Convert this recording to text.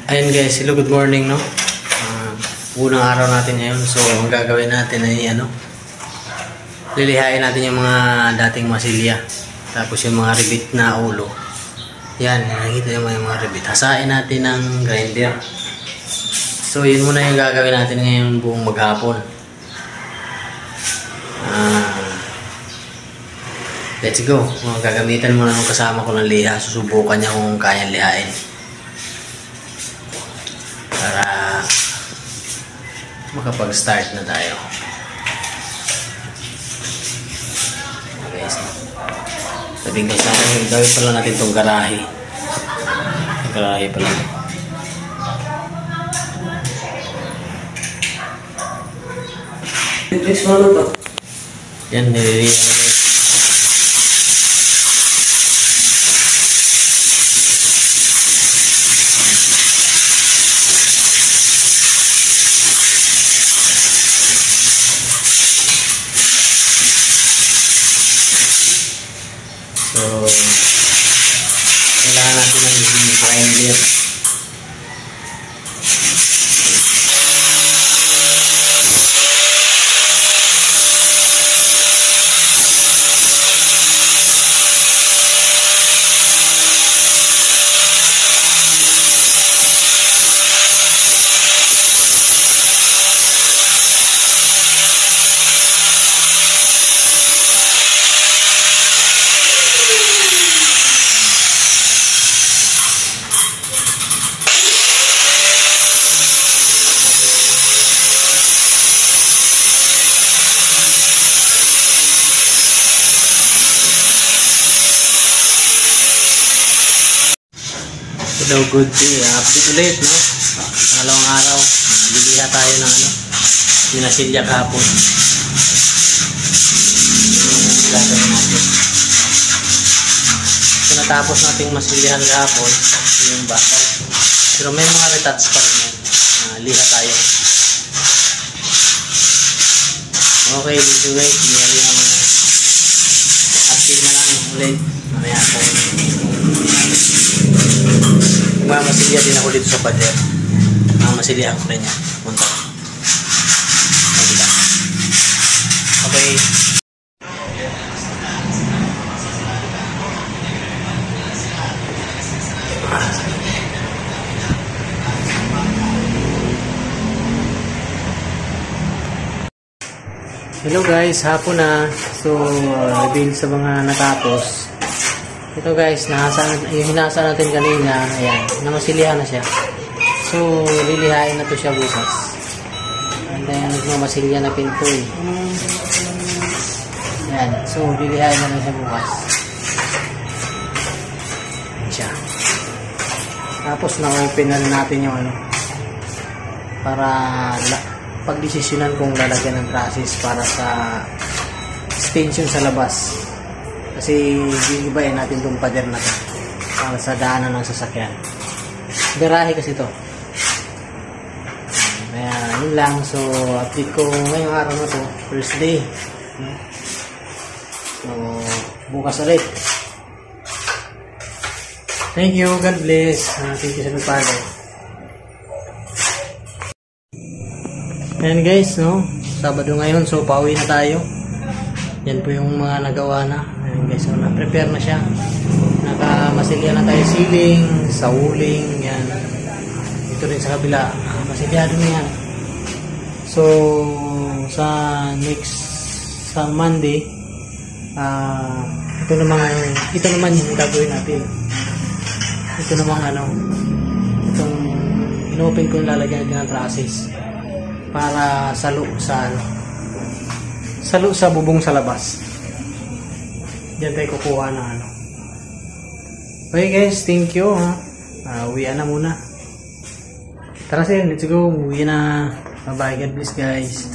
Ayun guys, hello, good morning, no? Unang araw natin ngayon. So, ang gagawin natin ay lilihain natin yung mga dating masilya. Tapos yung mga ribit na ulo. Yan, nakikita yung mga ribit. Hasain natin ng grinder. So, yun muna yung gagawin natin ngayon buong maghapon. Let's go. Gagamitan muna nung kasama ko ng liha. Susubukan niya kung kayang lihain. Para makapag-start na tayo. Okay, sabi guys, gawin pala natin itong garahe. Garahe pala. Yan, nililihan na guys. So, kailangan natin ng grinder. Hello, good day. Update ulit, no? Pangalawang araw. Liliha tayo ng pinasilya kahapon. Gagawin natin. So, natapos nating masilyahan kahapon yung bakaw. Pero may mga retouch pa rin yan. Liha tayo. Okay, dito guys. Liliha yung mga update na lang ulit. Mamaya po. Masilya din ako dito sa pader. Masilya ako rin yan. Punta ko. Okay. Hello guys, hapon na. So, reveal sa mga natapos. Ito guys, yung hinasa natin kanina, ayan, namasilihan na siya. So, lilihain na to siya bukas. And then, nagmamasilya na pinto eh. Ayan, so, lilihain na siya bukas. Ayan siya. Tapos, na-open na natin yung para pagdesisyonan kung lalagyan ng trusses para sa extension sa labas. Kasi gigibayin natin itong pader na to para sa daanan ng sasakyan. Garahe kasi to. Kaya yun lang. So update ko ngayong araw na to. First day. So bukas ulit. Thank you. God bless. Thank you sa nagpalo. Ayan guys, no? Sabado ngayon. So pauwi na tayo. Yan po yung mga nagawa na. Ayan guys, so na-prepare na siya. Nakamasilya na tayo ceiling, sa uling, yan. Ito rin sa kabila. Masilyado na yan. So, sa Monday, ito naman yung gagawin natin. Ito naman itong inopen ko yung lalagyan natin ng trusses para salo sa bubong sa labas. Diyan tayo kukuha na Okay guys, thank you uwian na muna. Tara let's go. Uwi na. Bye bye. God bless guys.